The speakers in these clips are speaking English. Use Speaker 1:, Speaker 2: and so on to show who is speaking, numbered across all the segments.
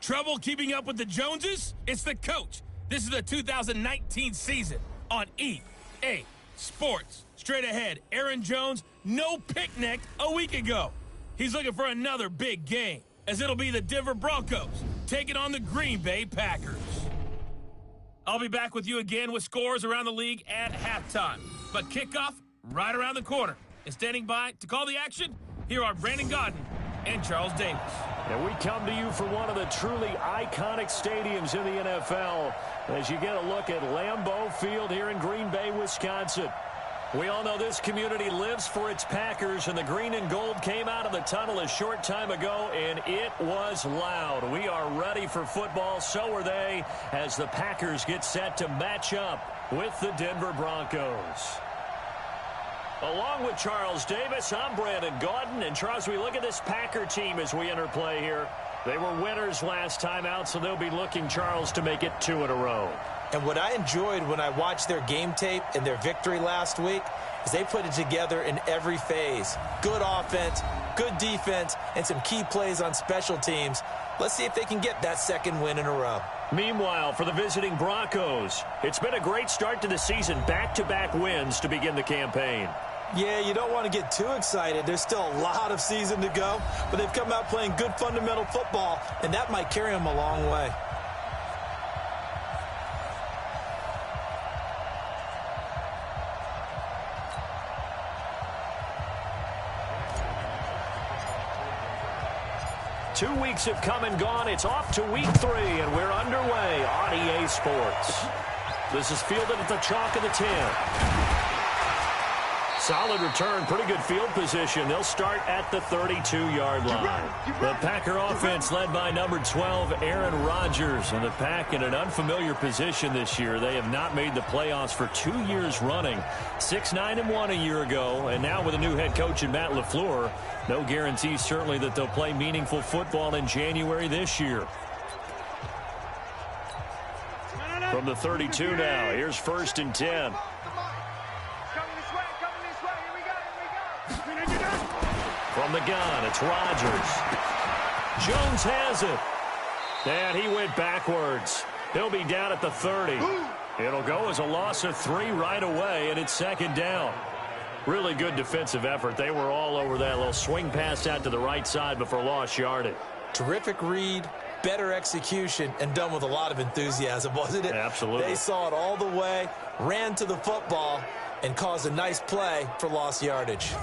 Speaker 1: Trouble keeping up with the Joneses? It's the coach. This is the 2019 season on EA Sports. Straight ahead, Aaron Jones, no picnic a week ago. He's looking for another big game, as it'll be the Denver Broncos taking on the Green Bay Packers. I'll be back with you again with scores around the league at halftime. But kickoff right around the corner. And standing by to call the action, here are Brandon Godden and Charles Davis.
Speaker 2: And we come to you from one of the truly iconic stadiums in the NFL as you get a look at Lambeau Field here in Green Bay, Wisconsin. We all know this community lives for its Packers, and the green and gold came out of the tunnel a short time ago, and it was loud. We are ready for football, so are they, as the Packers get set to match up with the Denver Broncos. Along with Charles Davis, I'm Brandon Gaudin. And Charles, we look at this Packer team as we enter play here. They were winners last time out, so they'll be looking, Charles, to make it 2 in a row.
Speaker 3: And what I enjoyed when I watched their game tape and their victory last week is they put it together in every phase. Good offense, good defense, and some key plays on special teams. Let's see if they can get that second win in a row.
Speaker 2: Meanwhile, for the visiting Broncos, it's been a great start to the season. Back-to-back wins to begin the campaign.
Speaker 3: Yeah, you don't want to get too excited. There's still a lot of season to go, but they've come out playing good fundamental football, and that might carry them a long way.
Speaker 2: Two weeks have come and gone. It's off to week 3, and we're underway on EA Sports. This is fielded at the chalk of the 10. Solid return, pretty good field position. They'll start at the 32-yard line. The Packer offense led by number 12, Aaron Rodgers. And the Pack in an unfamiliar position this year. They have not made the playoffs for 2 years running. 6-9-1 a year ago. And now with a new head coach in Matt LaFleur, no guarantee certainly that they'll play meaningful football in January this year. From the 32 now, here's 1st and 10. From the gun, it's Rodgers. Jones has it. And he went backwards. He'll be down at the 30. It'll go as a loss of 3 right away, and it's 2nd down. Really good defensive effort. They were all over that little swing pass out to the right side before lost yardage.
Speaker 3: Terrific read, better execution, and done with a lot of enthusiasm, wasn't it?
Speaker 2: Absolutely.
Speaker 3: They saw it all the way, ran to the football, and caused a nice play for lost yardage.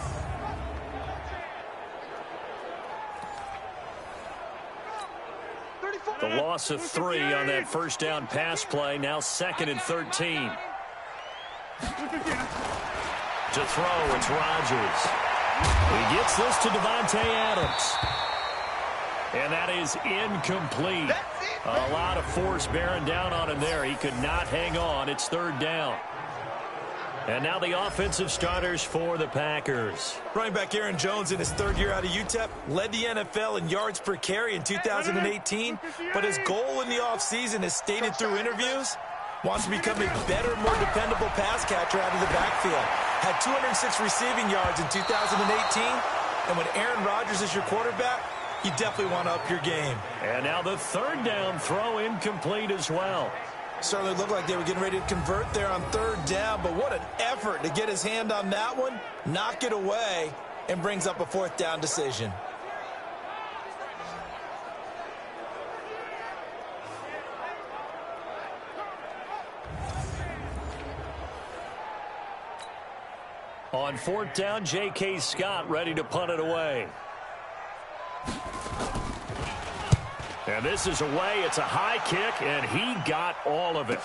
Speaker 2: The loss of 3 on that first down pass play. Now 2nd and 13. To throw, it's Rodgers. He gets this to Devontae Adams. And that is incomplete. A lot of force bearing down on him there. He could not hang on. It's 3rd down. And now the offensive starters for the Packers.
Speaker 3: Running back Aaron Jones in his 3rd year out of UTEP led the NFL in yards per carry in 2018, but his goal in the offseason, as stated through interviews, wants to become a better, more dependable pass catcher out of the backfield. Had 206 receiving yards in 2018, and when Aaron Rodgers is your quarterback, you definitely want to up your game.
Speaker 2: And now the 3rd down throw incomplete as well.
Speaker 3: Certainly looked like they were getting ready to convert there on 3rd down, but what an effort to get his hand on that one, knock it away, and brings up a 4th down decision.
Speaker 2: On 4th down, J.K. Scott ready to punt it away. And this is away. It's a high kick, and he got all of it.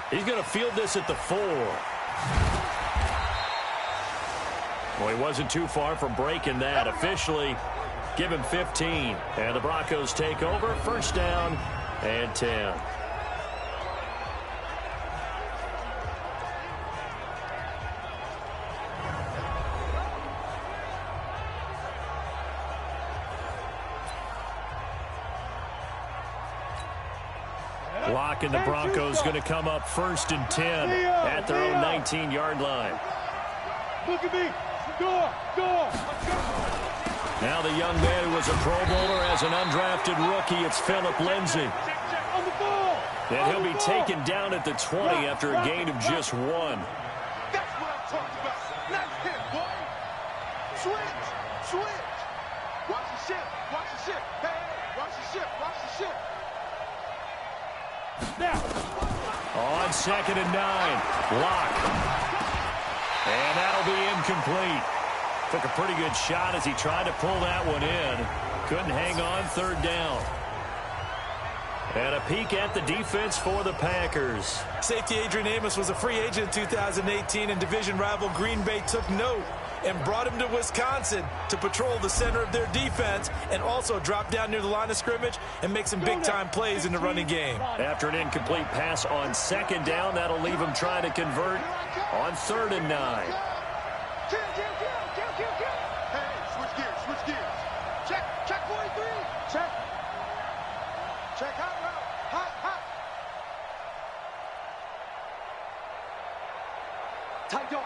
Speaker 2: He's going to field this at the 4. Well, he wasn't too far from breaking that. Officially, give him 15. And the Broncos take over. 1st down and 10. Lock and the Broncos going to come up 1st and 10 at their own 19-yard line.
Speaker 4: Look at me. Go.
Speaker 2: Now the young man who was a Pro Bowler as an undrafted rookie, it's Phillip Lindsay. And he'll be taken down at the 20 after a gain of just 1.
Speaker 4: That's what I'm talking about. Nice hit, boy. Switch, switch. Watch the ship, watch the ship. Hey, watch the ship, watch the ship.
Speaker 2: Now, on 2nd and 9, block. And that'll be incomplete. Took a pretty good shot as he tried to pull that one in. Couldn't hang on 3rd down. And a peek at the defense for the Packers.
Speaker 3: Safety Adrian Amos was a free agent in 2018, and division rival Green Bay took note and brought him to Wisconsin to patrol the center of their defense and also drop down near the line of scrimmage and make some big-time plays in the running game.
Speaker 2: After an incomplete pass on 2nd down, that'll leave him trying to convert on 3rd and 9.
Speaker 4: Hey, switch gears, switch gears. Check 43. Check. Check hot route. Hot. Tight dog.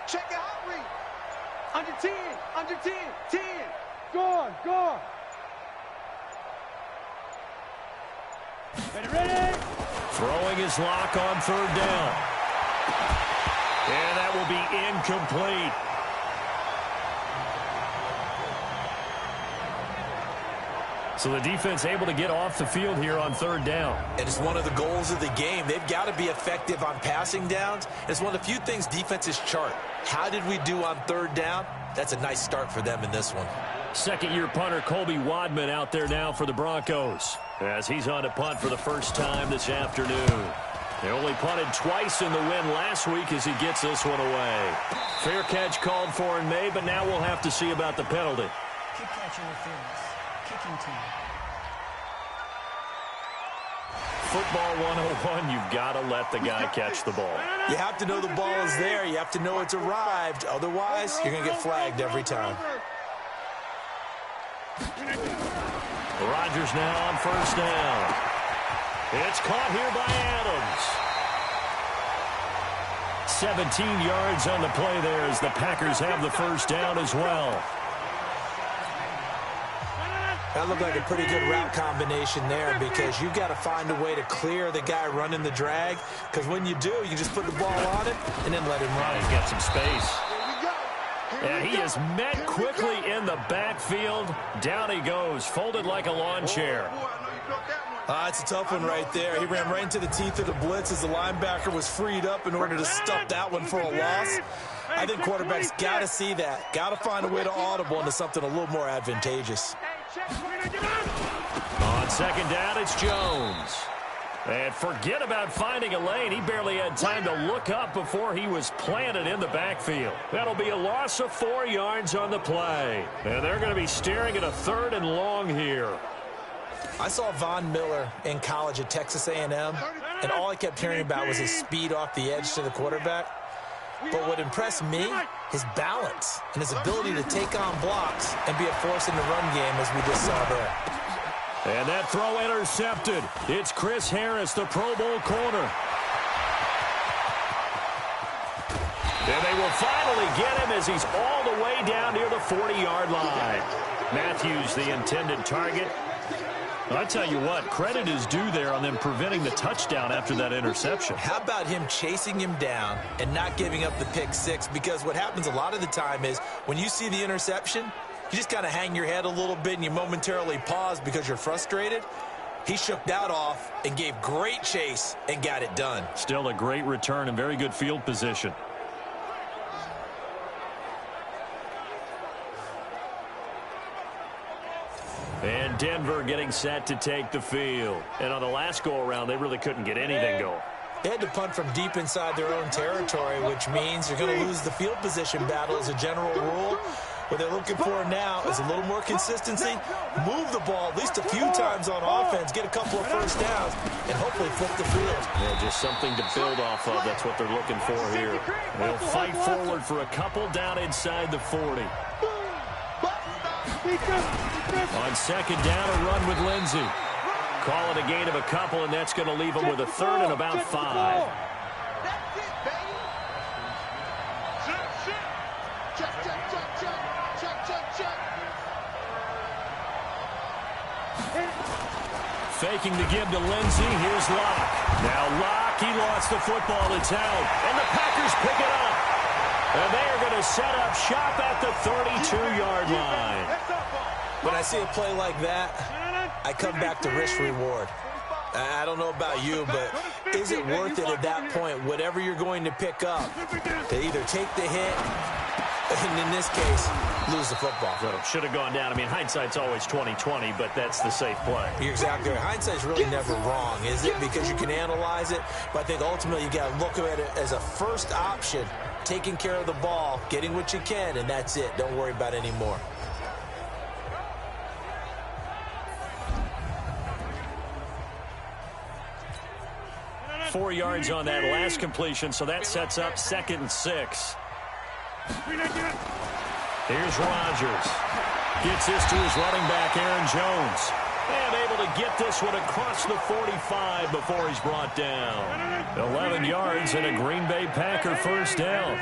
Speaker 4: Check the hot read. Under 10. 10. Go. Ready.
Speaker 2: Throwing his lock on 3rd down. And that will be incomplete. So the defense able to get off the field here on 3rd down.
Speaker 3: And it's one of the goals of the game. They've got to be effective on passing downs. It's one of the few things defenses chart. How did we do on 3rd down? That's a nice start for them in this one.
Speaker 2: 2nd-year punter Colby Wadman out there now for the Broncos as he's on to punt for the first time this afternoon. They only punted twice in the win last week as he gets this one away. Fair catch called for and made, but now we'll have to see about the penalty.
Speaker 5: Kick catch interference. Kicking team.
Speaker 2: Football 101, you've got to let the guy catch the ball.
Speaker 3: You have to know the ball is there. You have to know it's arrived. Otherwise, you're going to get flagged every time.
Speaker 2: Rodgers now on 1st down. It's caught here by Adams. 17 yards on the play there as the Packers have the 1st down as well.
Speaker 3: That looked like a pretty good route combination there because you've got to find a way to clear the guy running the drag, because when you do, you just put the ball on it and then let him run.
Speaker 2: He's got some space. And he is met quickly in the backfield. Down he goes, folded like a lawn chair.
Speaker 3: It's a tough one right there. He ran right into the teeth of the blitz as the linebacker was freed up in order to stuff that one for a loss. I think quarterbacks got to see that. Got to find a way to audible into something a little more advantageous.
Speaker 2: On 2nd down, it's Jones. And forget about finding a lane. He barely had time to look up before he was planted in the backfield. That'll be a loss of 4 yards on the play. And they're going to be staring at a 3rd and long here.
Speaker 3: I saw Von Miller in college at Texas A&M, and all I kept hearing about was his speed off the edge to the quarterback. But what impressed me, his balance and his ability to take on blocks and be a force in the run game, as we just saw there.
Speaker 2: And that throw intercepted. It's Chris Harris, the Pro Bowl corner. And they will finally get him as he's all the way down near the 40-yard line. Matthews, the intended target. I tell you what, credit is due there on them preventing the touchdown after that interception.
Speaker 3: How about him chasing him down and not giving up the pick six? Because what happens a lot of the time is when you see the interception, you just kind of hang your head a little bit and you momentarily pause because you're frustrated. He shook that off and gave great chase and got it done.
Speaker 2: Still a great return and very good field position. And Denver getting set to take the field. And on the last go-around, they really couldn't get anything going.
Speaker 3: They had to punt from deep inside their own territory, which means you're going to lose the field position battle as a general rule. What they're looking for now is a little more consistency, move the ball at least a few times on offense, get a couple of first downs, and hopefully flip the field.
Speaker 2: Yeah, just something to build off of. That's what they're looking for here. They'll fight forward for a couple down inside the 40. On second down, a run with Lindsay. Call it a gain of a couple, and that's going to leave them with a third and about 5. faking the give to Lindsey. Here's Locke. Now Locke, he lost the football. It's out. And the Packers pick it up. And they are going to set up shop at the 32-yard line.
Speaker 3: When I see a play like that, I come back to risk-reward. I don't know about you, but is it worth it at that point, whatever you're going to pick up, to either take the hit, and in this case, lose the football?
Speaker 2: So should have gone down. I mean, hindsight's always 20/20, but that's the safe play.
Speaker 3: You're exactly right. Hindsight's really never wrong, is it? Because you can analyze it, but I think ultimately you got to look at it as a first option, taking care of the ball, getting what you can, and that's it. Don't worry about it anymore.
Speaker 2: Four yards on that last completion, so that sets up 2nd and 6. Here's Rodgers. Gets this to his running back, Aaron Jones. And able to get this one across the 45 before he's brought down. 11 yards and a Green Bay Packer first down.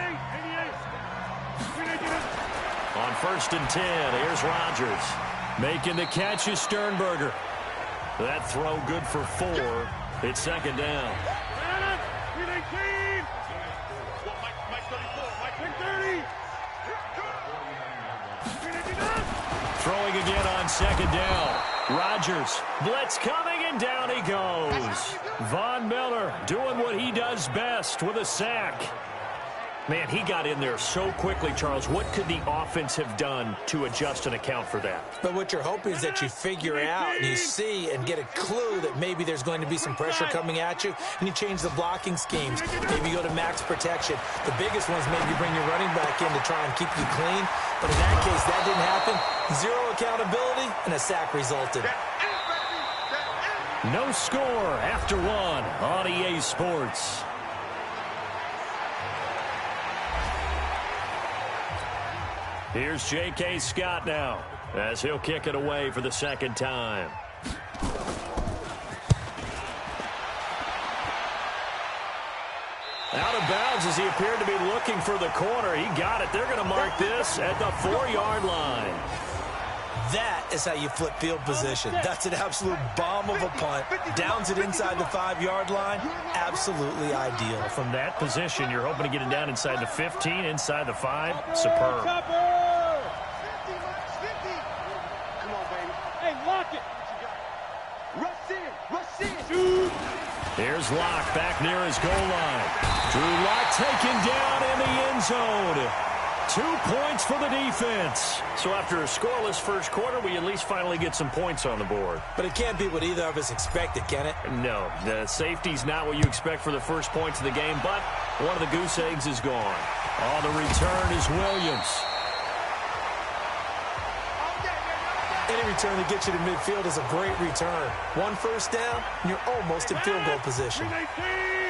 Speaker 2: On 1st and 10, here's Rodgers. Making the catch is Sternberger. That throw good for 4. It's 2nd down. Throwing again on 2nd down. Rodgers, blitz coming, and down he goes. Von Miller doing what he does best with a sack. Man, he got in there so quickly, Charles. What could the offense have done to adjust and account for that?
Speaker 3: But what you're hoping is that you figure out and you see and get a clue that maybe there's going to be some pressure coming at you, and you change the blocking schemes. Maybe you go to max protection. The biggest ones maybe bring your running back in to try and keep you clean. But in that case, that didn't happen. Zero accountability, and a sack resulted.
Speaker 2: No score after 1 on EA Sports. Here's J.K. Scott now, as he'll kick it away for the 2nd time. Out of bounds as he appeared to be looking for the corner. He got it. They're going to mark this at the 4-yard line.
Speaker 3: That is how you flip field position. That's an absolute bomb of a punt. Downs it inside the 5-yard line. Absolutely ideal.
Speaker 2: From that position, you're hoping to get it down inside the 15, inside the 5. Superb. Here's Locke back near his goal line. Drew Locke taken down in the end zone. 2 points for the defense. So after a scoreless first quarter, we at least finally get some points on the board.
Speaker 3: But it can't be what either of us expected, can it?
Speaker 2: No, the safety's not what you expect for the first points of the game, but one of the goose eggs is gone. On the return is Williams.
Speaker 3: Any return that gets you to midfield is a great return. 1 first down, and you're almost in field goal position.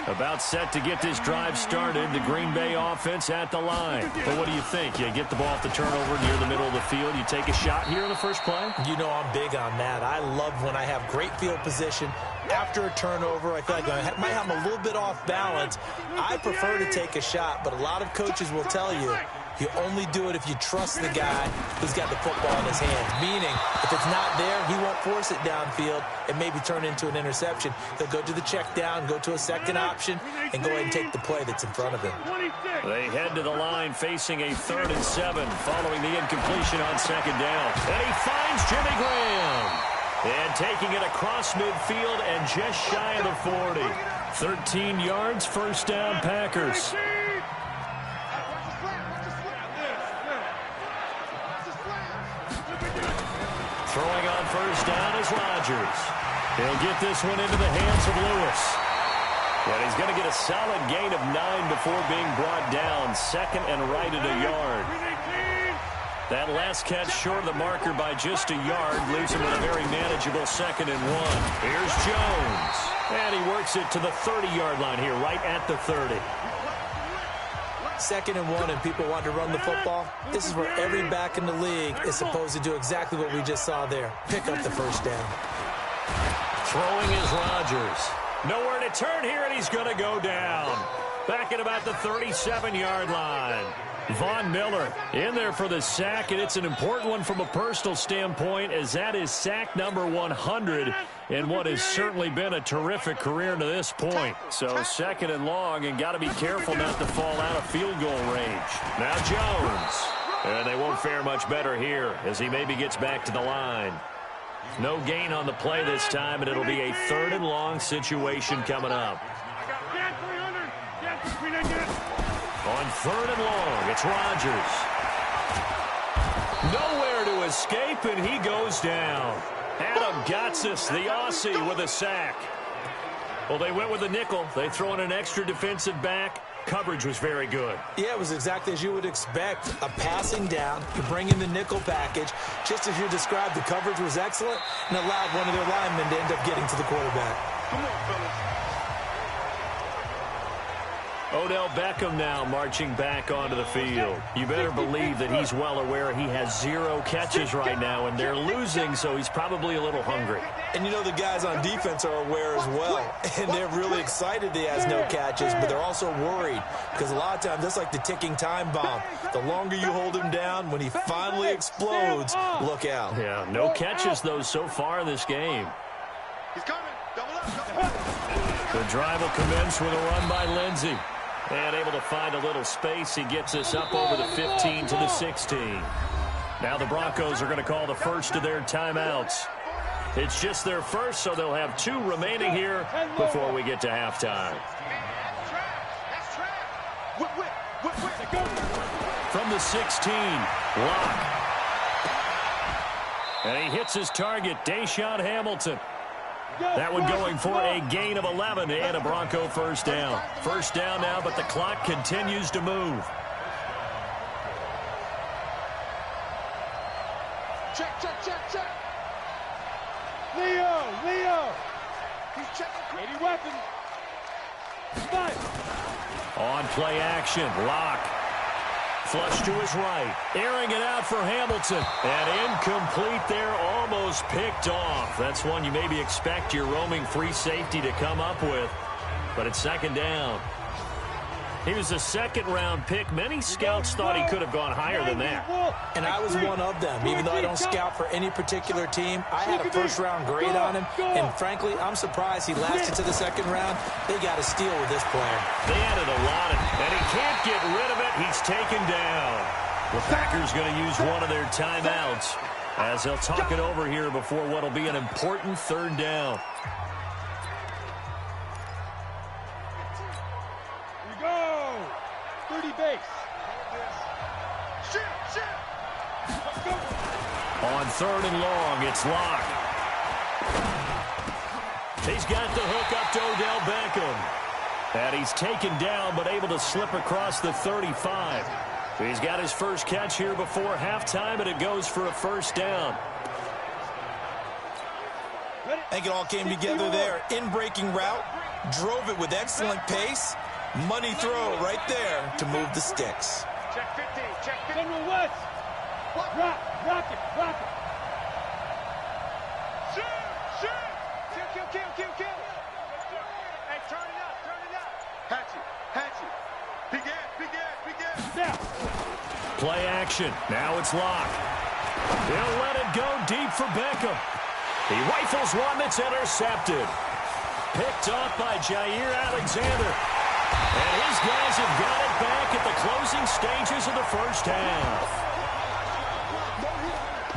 Speaker 2: About set to get this drive started. The Green Bay offense at the line. But what do you think? You get the ball off the turnover near the middle of the field. You take a shot here in the first play?
Speaker 3: You know I'm big on that. I love when I have great field position. After a turnover, I feel like I might have a little bit off balance. I prefer to take a shot, but a lot of coaches will tell you, you only do it if you trust the guy who's got the football in his hands. Meaning, if it's not there, he won't force it downfield and maybe turn into an interception. He'll go to the check down, go to a second option, and go ahead and take the play that's in front of him.
Speaker 2: They head to the line facing a 3rd and 7 following the incompletion on 2nd down. And he finds Jimmy Graham. And taking it across midfield and just shy of the 40. 13 yards, first down, Packers. Throwing on first down is Rodgers. He'll get this one into the hands of Lewis. And he's going to get a solid gain of 9 before being brought down. 2nd and right at a yard. That last catch short of the marker by just a yard leaves him with a very manageable 2nd and 1. Here's Jones. And he works it to the 30-yard line here, right at the 30.
Speaker 3: 2nd and 1 and people want to run the football. This is where every back in the league is supposed to do exactly what we just saw there. Pick up the first down.
Speaker 2: Throwing is Rodgers. Nowhere to turn here, and he's going to go down. Back at about the 37-yard line. Von Miller in there for the sack, and it's an important one from a personal standpoint, as that is sack number 100. in what has certainly been a terrific career to this point. So second and long, and got to be careful not to fall out of field goal range. Now Jones. And they won't fare much better here as he maybe gets back to the line. No gain on the play this time, and it'll be a third and long situation coming up. On third and long, it's Rodgers. Nowhere to escape, and he goes down. Adam Gotsis, the Aussie, with a sack. Well, they went with a nickel. They throw in an extra defensive back. Coverage was very good.
Speaker 3: Yeah, it was exactly as you would expect. A passing down, you bring in the nickel package. Just as you described, the coverage was excellent and allowed one of their linemen to end up getting to the quarterback.
Speaker 4: Come on, fellas.
Speaker 2: Odell Beckham now marching back onto the field. You better believe that he's well aware he has 0 catches right now, and they're losing, so he's probably a little hungry.
Speaker 3: And you know the guys on defense are aware as well, and they're really excited he has no catches, but they're also worried because a lot of times that's like the ticking time bomb. The longer you hold him down, when he finally explodes, look out.
Speaker 2: Yeah, no catches, though, so far in this game.
Speaker 4: He's coming. Double up. Double up.
Speaker 2: The drive will commence with a run by Lindsey. And able to find a little space. He gets us up over the 15 to the 16. Now the Broncos are going to call the first of their timeouts. It's just their first, so they'll have 2 remaining here before we get to halftime. From the 16, Locke. And he hits his target, Deshaun Hamilton. That one going for a gain of 11 and a Bronco first down. First down now, but the clock continues to move.
Speaker 4: Check. Leo. He's checking. 80 weapons.
Speaker 2: On play action, Locke. Flush to his right. Airing it out for Hamilton. And incomplete there, almost picked off. That's one you maybe expect your roaming free safety to come up with. But it's second down. He was a second-round pick. Many scouts thought he could have gone higher than that.
Speaker 3: And I was one of them. Even though I don't scout for any particular team, I had a first-round grade on him. And frankly, I'm surprised he lasted to the second round. They got a steal with this player.
Speaker 2: They added a lot, and he can't get rid of it. He's taken down. The Packers going to use one of their timeouts as they'll talk it over here before what will be an important third down. On third and long, it's Locke. He's got the hook up to Odell Beckham. And he's taken down, but able to slip across the 35. He's got his first catch here before halftime, and it goes for a first down.
Speaker 3: I think it all came together there. In-breaking route, drove it with excellent pace. Money throw right there to move the sticks.
Speaker 4: Check 15. Check 15. General West. Rock it. Shoot. Kill. Hey, turn it up. Hatchet. Begin.
Speaker 2: Now. Play action. Now it's Locke. He'll let it go deep for Beckham. He rifles one that's intercepted. Picked off by Jair Alexander. And his guys have got it back at the closing stages of the first half.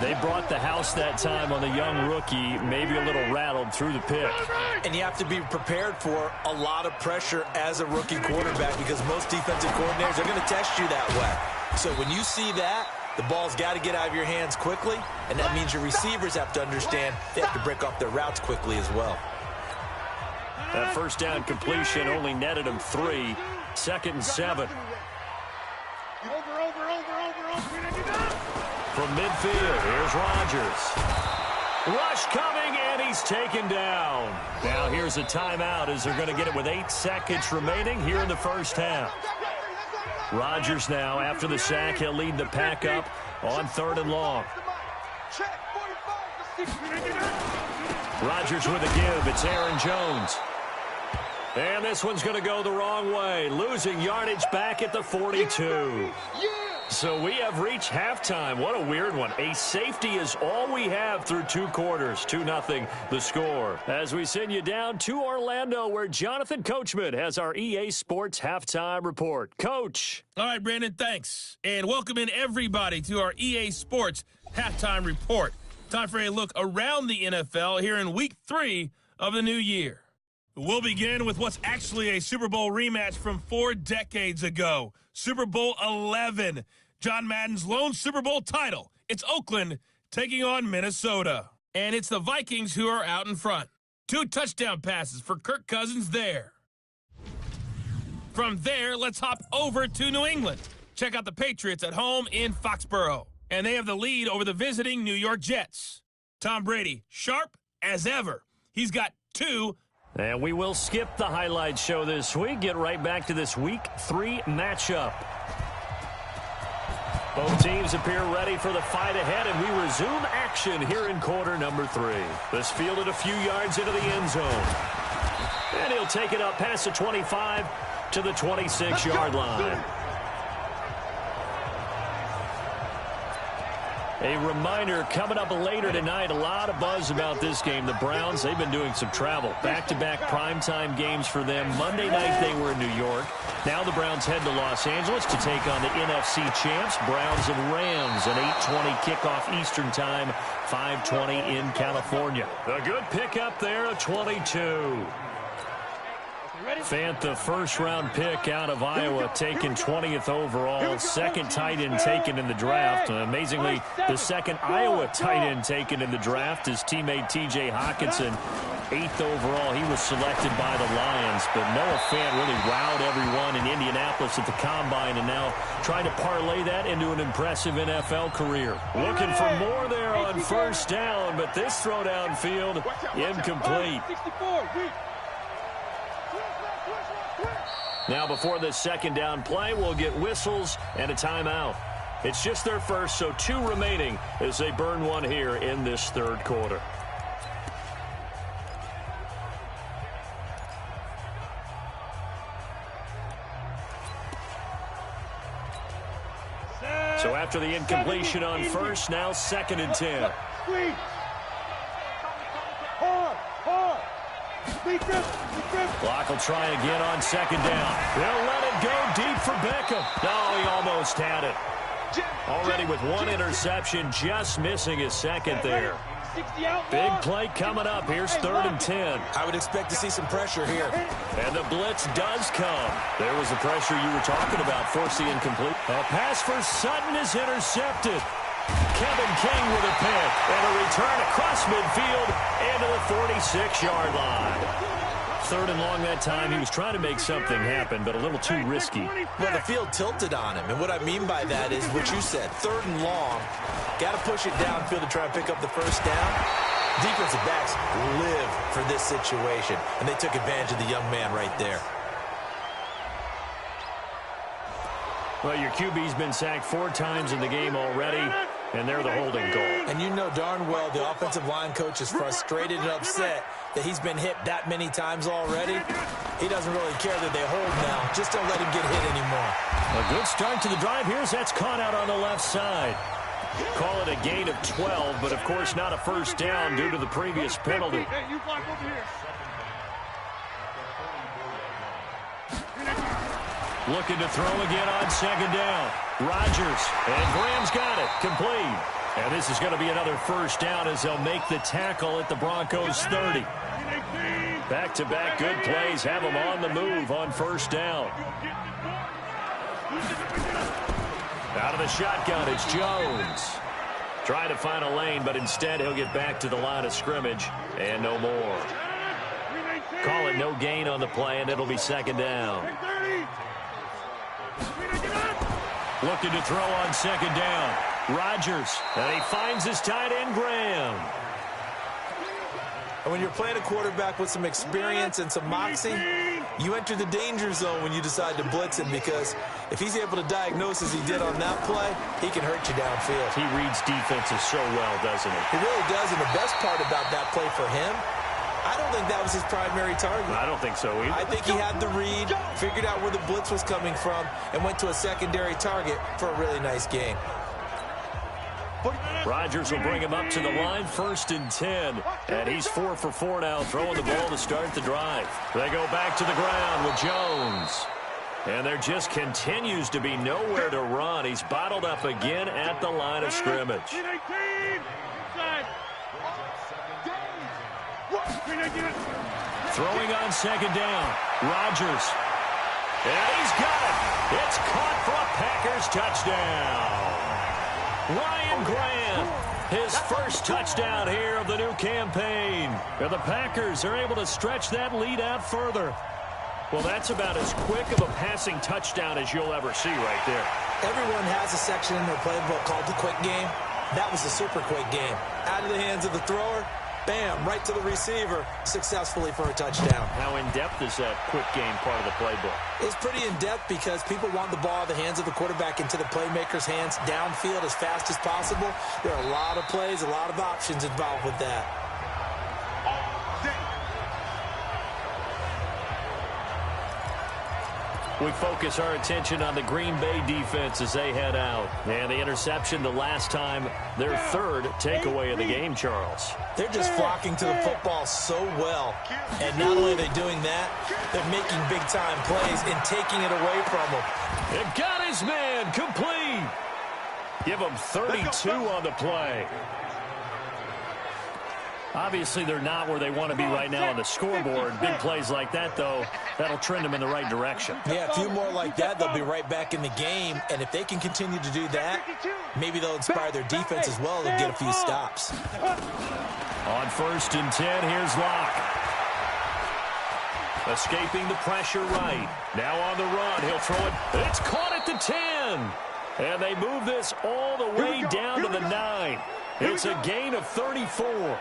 Speaker 2: They brought the house that time on the young rookie, maybe a little rattled through the pick.
Speaker 3: And you have to be prepared for a lot of pressure as a rookie quarterback because most defensive coordinators are going to test you that way. So when you see that, the ball's got to get out of your hands quickly, and that means your receivers have to understand they have to break off their routes quickly as well.
Speaker 2: That first down completion only netted him 3. Second and 7. From midfield, here's Rodgers. Rush coming, and he's taken down. Now here's a timeout as they're going to get it with 8 seconds remaining here in the first half. Rodgers now, after the sack, he'll lead the pack up on third and long. Rodgers with a give. It's Aaron Jones. And this one's going to go the wrong way. Losing yardage back at the 42. So we have reached halftime. What a weird one. A safety is all we have through 2 quarters. 2-0 the score. As we send you down to Orlando, where Jonathan Coachman has our EA Sports halftime report. Coach.
Speaker 1: All right, Brandon, thanks. And welcome in everybody to our EA Sports halftime report. Time for a look around the NFL here in week 3 of the new year. We'll begin with what's actually a Super Bowl rematch from 4 decades ago. Super Bowl 11. John Madden's lone Super Bowl title. It's Oakland taking on Minnesota. And it's the Vikings who are out in front. 2 touchdown passes for Kirk Cousins there. From there, let's hop over to New England. Check out the Patriots at home in Foxborough. And they have the lead over the visiting New York Jets. Tom Brady, sharp as ever. He's got 2.
Speaker 2: And we will skip the highlight show this week. Get right back to this week 3 matchup. Both teams appear ready for the fight ahead, and we resume action here in quarter number 3. This fielded a few yards into the end zone. And he'll take it up past the 25 to the 26-yard line. A reminder, coming up later tonight, a lot of buzz about this game. The Browns, they've been doing some travel. Back-to-back primetime games for them. Monday night they were in New York. Now the Browns head to Los Angeles to take on the NFC champs, Browns and Rams. An 8:20 kickoff Eastern time, 5:20 in California. A good pickup there, a 22. Fant, the first-round pick out of Iowa, taken 20th overall. Second tight end taken in the draft. Amazingly, the second Iowa tight end taken in the draft is teammate T.J. Hockenson. 8th overall, he was selected by the Lions. But Noah Fant really wowed everyone in Indianapolis at the Combine, and now trying to parlay that into an impressive NFL career. Looking for more there on first down, but this throw downfield, incomplete. Now before this second down play, we'll get whistles and a timeout. It's just their first, so 2 remaining as they burn one here in this third quarter. So after the incompletion on first, now 2nd and 10. Block will try again on 2nd down. They'll let it go deep for Beckham. No, he almost had it. Already with 1 interception, just missing his 2nd there. Big play coming up. Here's 3rd and 10.
Speaker 3: I would expect to see some pressure here.
Speaker 2: And the blitz does come. There was the pressure you were talking about. Force the incomplete. A pass for Sutton is intercepted. Kevin King with a pick and a return across midfield into the 46-yard line. 3rd and long that time. He was trying to make something happen, but a little too risky.
Speaker 3: Well, the field tilted on him, and what I mean by that is what you said. 3rd and long. Got to push it downfield to try and pick up the first down. Defensive backs live for this situation, and they took advantage of the young man right there.
Speaker 2: Well, your QB's been sacked 4 times in the game already, and they're the holding goal.
Speaker 3: And you know darn well the offensive line coach is frustrated and upset that he's been hit that many times already. He doesn't really care that they hold now. Just don't let him get hit anymore.
Speaker 2: A good start to the drive. That's caught out on the left side. Call it a gain of 12, but of course not a first down due to the previous penalty.
Speaker 4: Hey, you block over here.
Speaker 2: Looking to throw again on 2nd down. Rodgers, and Graham's got it, complete. And this is going to be another first down as they'll make the tackle at the Broncos 30. Back-to-back good plays have them on the move on first down. Out of the shotgun, it's Jones. Trying to find a lane, but instead he'll get back to the line of scrimmage, and no more. Call it no gain on the play, and it'll be 2nd down. Looking to throw on 2nd down. Rodgers, and he finds his tight end, Graham.
Speaker 3: And when you're playing a quarterback with some experience and some moxie, you enter the danger zone when you decide to blitz him, because if he's able to diagnose as he did on that play, he can hurt you downfield.
Speaker 2: He reads defenses so well, doesn't he?
Speaker 3: He really does, and the best part about that play for him I don't think that was his primary target.
Speaker 2: I don't think so either.
Speaker 3: I think he had the read, figured out where the blitz was coming from, and went to a secondary target for a really nice game.
Speaker 2: Rodgers will bring him up to the line, 1st and 10. And he's 4 for 4 now, throwing the ball to start the drive. They go back to the ground with Jones. And there just continues to be nowhere to run. He's bottled up again at the line of scrimmage. Throwing on 2nd down. Rodgers. And he's got it. It's caught for a Packers touchdown. Ryan Grant, his first touchdown here of the new campaign. And the Packers are able to stretch that lead out further. Well, that's about as quick of a passing touchdown as you'll ever see right there.
Speaker 3: Everyone has a section in their playbook called the quick game. That was a super quick game. Out of the hands of the thrower, bam, right to the receiver, successfully for a touchdown.
Speaker 2: How in-depth is that quick game part of the playbook?
Speaker 3: It's pretty in-depth because people want the ball in the hands of the quarterback into the playmaker's hands downfield as fast as possible. There are a lot of plays, a lot of options involved with that.
Speaker 2: We focus our attention on the Green Bay defense as they head out. And the interception the last time, their 3rd takeaway of the game, Charles.
Speaker 3: They're just flocking to the football so well. And not only are they doing that, they're making big-time plays and taking it away from them.
Speaker 2: It got his man complete. Give him 32 on the play. Obviously, they're not where they want to be right now on the scoreboard. Big plays like that, though, that'll trend them in the right direction.
Speaker 3: Yeah, a few more like that, they'll be right back in the game. And if they can continue to do that, maybe they'll inspire their defense as well. They'll get a few stops.
Speaker 2: On 1st and 10, here's Locke. Escaping the pressure right. Now on the run, he'll throw it. It's caught at the 10. And they move this all the way down to the 9. It's a gain of 34.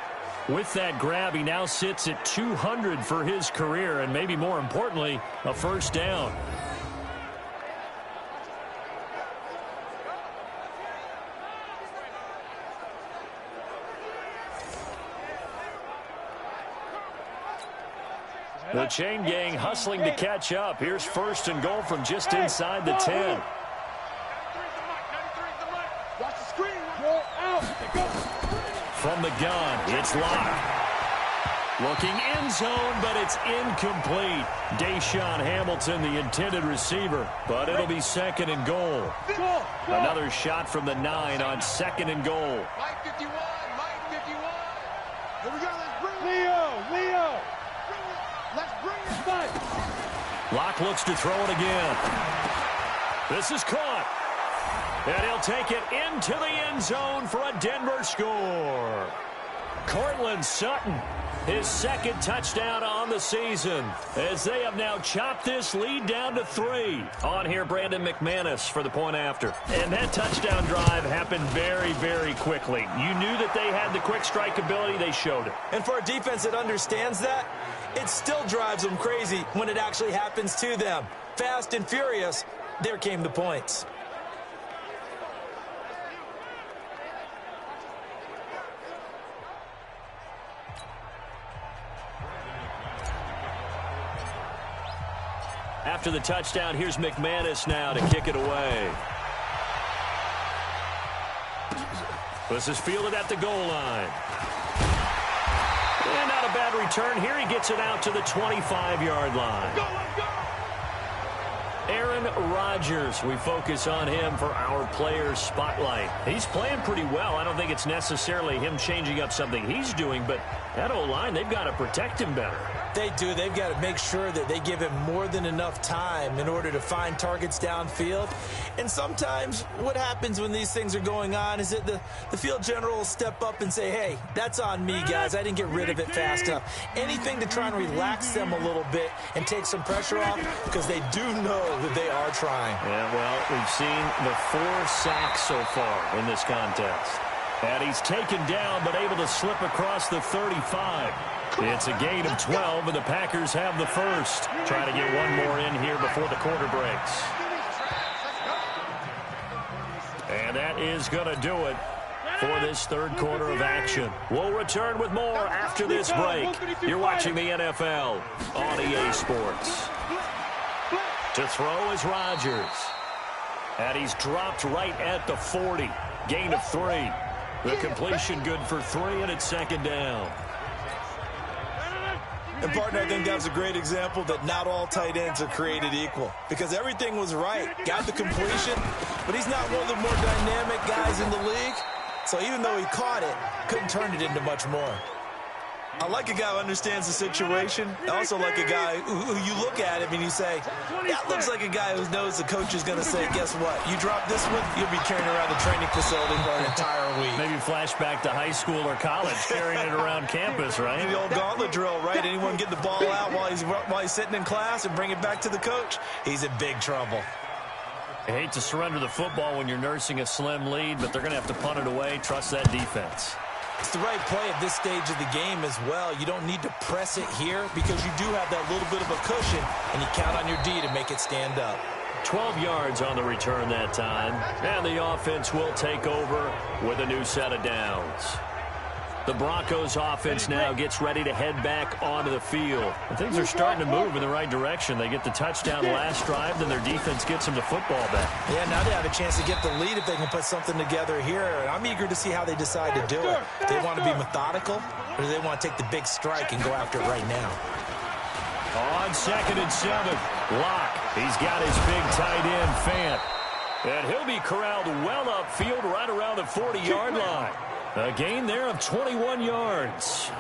Speaker 2: With that grab, he now sits at 200 for his career, and maybe more importantly, a 1st down. The chain gang hustling to catch up. Here's 1st and goal from just inside the 10. From the gun, it's Locke. Looking end zone, but it's incomplete. Deshaun Hamilton, the intended receiver, but it'll be 2nd and goal. Another shot from the 9 on 2nd and goal.
Speaker 4: Mike 51, Mike 51. Here we go, let's bring it. Leo. Let's bring it.
Speaker 2: Locke looks to throw it again. This is caught. And he'll take it into the end zone for a Denver score. Cortland Sutton, his 2nd touchdown on the season, as they have now chopped this lead down to 3. On here, Brandon McManus for the point after. And that touchdown drive happened very, very quickly. You knew that they had the quick strike ability. They showed it.
Speaker 3: And for a defense that understands that, it still drives them crazy when it actually happens to them. Fast and furious, there came the points.
Speaker 2: After the touchdown, here's McManus now to kick it away. This is fielded at the goal line. And not a bad return. Here he gets it out to the 25-yard line. Aaron Rodgers, we focus on him for our Players Spotlight. He's playing pretty well. I don't think it's necessarily him changing up something he's doing, but that O-line, they've got to protect him better.
Speaker 3: They do. They've got to make sure that they give him more than enough time in order to find targets downfield. And sometimes what happens when these things are going on is that the field general will step up and say, hey, that's on me, guys. I didn't get rid of it fast enough. Anything to try and relax them a little bit and take some pressure off, because they do know that they are trying.
Speaker 2: Yeah, well, we've seen the 4 sacks so far in this contest. And he's taken down but able to slip across the 35. It's a gain of 12, and the Packers have the first. Trying to get one more in here before the quarter breaks. And that is going to do it for this third quarter of action. We'll return with more after this break. You're watching the NFL on EA Sports. To throw is Rodgers. And he's dropped right at the 40. Gain of 3. The completion good for 3, and it's second down.
Speaker 3: And, partner, I think that was a great example that not all tight ends are created equal. Because everything was right. Got the completion, but he's not one of the more dynamic guys in the league. So even though he caught it, couldn't turn it into much more. I like a guy who understands the situation. I also like a guy who you look at him and you say, that looks like a guy who knows the coach is going to say, guess what? You drop this one, you'll be carrying around the training facility for an entire week.
Speaker 2: Maybe flashback to high school or college, carrying it around campus, right?
Speaker 3: The old gauntlet drill, right? Anyone get the ball out while he's sitting in class and bring it back to the coach? He's in big trouble.
Speaker 2: I hate to surrender the football when you're nursing a slim lead, but they're going to have to punt it away. Trust that defense.
Speaker 3: It's the right play at this stage of the game as well. You don't need to press it here because you do have that little bit of a cushion, and you count on your D to make it stand up.
Speaker 2: 12 yards on the return that time, and the offense will take over with a new set of downs. The Broncos offense now gets ready to head back onto the field. And things are starting to move in the right direction. They get the touchdown last drive, then their defense gets them the football back.
Speaker 3: Yeah, now they have a chance to get the lead if they can put something together here. And I'm eager to see how they decide to do it. Do they want to be methodical, or do they want to take the big strike and go after it right now?
Speaker 2: On 2nd and 7, Locke. He's got his big tight end, Fant. And he'll be corralled well upfield right around the 40-yard line. A gain there of 21 yards.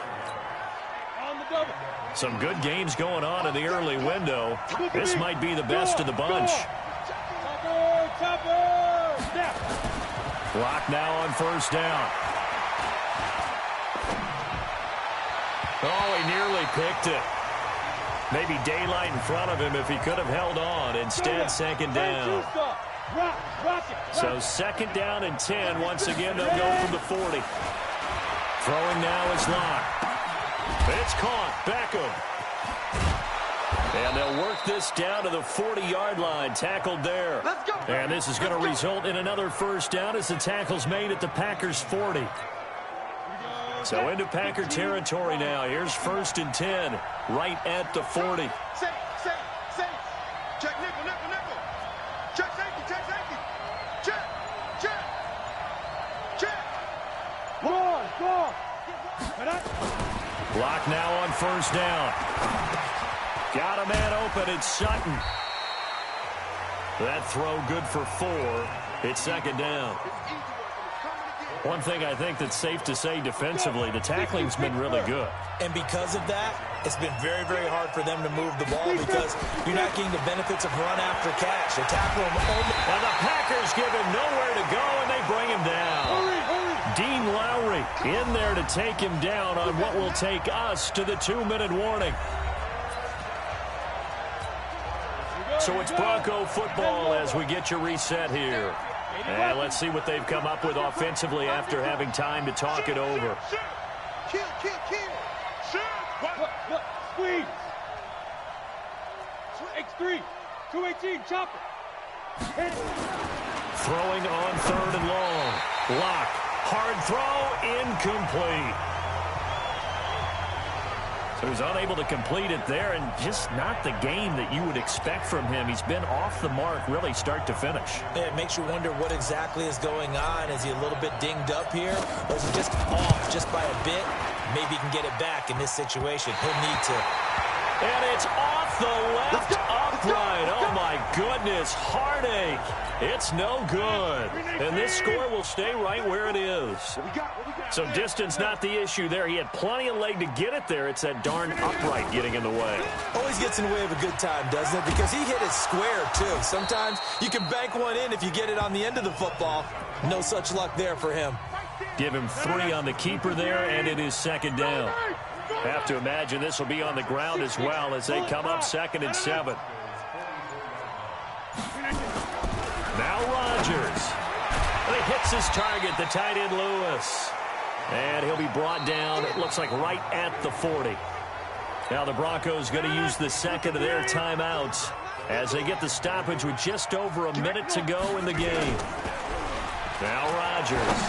Speaker 2: Some good games going on in the early window. This might be the best of the bunch. Block now on first down. Oh, he nearly picked it. Maybe daylight in front of him if he could have held on. Instead, second down. So second down and 10. Once again, they'll go from the 40. Throwing now is Locke. It's caught. Beckham. And they'll work this down to the 40-yard line. Tackled there. And this is going to result in another first down as the tackle's made at the Packers' 40. So into Packer territory now. Here's 1st and 10 right at the 40.
Speaker 4: Check nickel, nickel, nickel. Check safety, check safety. Check, check, check. Go.
Speaker 2: Block now on first down. Got a man open. It's Sutton. That throw good for 4. It's second down. One thing I think that's safe to say defensively, the tackling's been really good.
Speaker 3: And because of that, it's been very, very hard for them to move the ball because you're not getting the benefits of run after catch. They tackle him only.
Speaker 2: And the Packers give him nowhere to go, and they bring him down. Dean Lowry in there to take him down on what will take us to the 2-minute warning. So it's Bronco football as we get your reset here. And let's see what they've come up with offensively after having time to talk it over.
Speaker 4: Kill. Squeeze. X3. 218. Chop it.
Speaker 2: Throwing on 3rd and long. Locke. Hard throw. Incomplete. So he's unable to complete it there, and just not the game that you would expect from him. He's been off the mark really start to finish.
Speaker 3: Yeah, it makes you wonder what exactly is going on. Is he a little bit dinged up here, or is he just off just by a bit? Maybe he can get it back in this situation. He'll need to.
Speaker 2: And it's off the left upright. Oh, my goodness. Heartache. It's no good. And this score will stay right where it is. So distance not the issue there. He had plenty of leg to get it there. It's that darn upright getting in the way.
Speaker 3: Always gets in the way of a good time, doesn't it? Because he hit it square, too. Sometimes you can bank one in if you get it on the end of the football. No such luck there for him.
Speaker 2: Give him 3 on the keeper there, and it is second down. Have to imagine this will be on the ground as well as they come up 2nd and 7. Now Rodgers. He hits his target, the tight end Lewis. And he'll be brought down, it looks like right at the 40. Now the Broncos going to use the second of their timeouts as they get the stoppage with just over a minute to go in the game. Now Rodgers.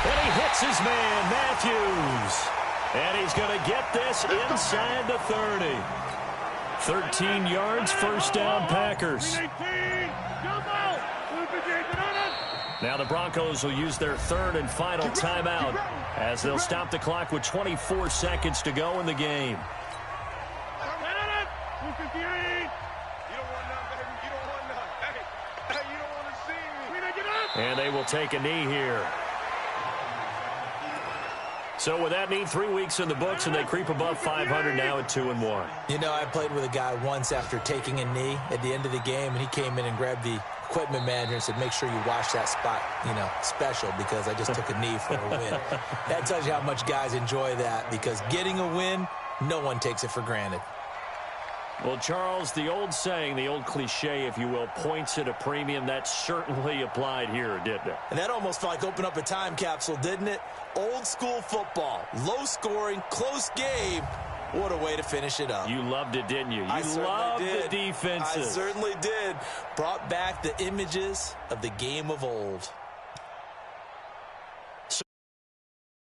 Speaker 2: And he hits his man, Matthews. And he's going to get this inside the 30. 13 yards, first down, Packers. Now the Broncos will use their third and final timeout as they'll stop the clock with 24 seconds to go in the game. And they will take a knee here. So with that knee, 3 weeks in the books, and they creep above 500 now at 2-1.
Speaker 3: You know, I played with a guy once after taking a knee at the end of the game, and he came in and grabbed the equipment manager and said, make sure you wash that spot, special, because I just took a knee for a win. That tells you how much guys enjoy that, because getting a win, no one takes it for granted.
Speaker 2: Well, Charles, the old saying, the old cliche, if you will, points at a premium, that certainly applied here, didn't it?
Speaker 3: And that almost felt like opened up a time capsule, didn't it? Old school football, low scoring, close game. What a way to finish it up.
Speaker 2: You loved it, didn't you? You
Speaker 3: loved
Speaker 2: the defenses.
Speaker 3: I certainly did. Brought back the images of the game of old.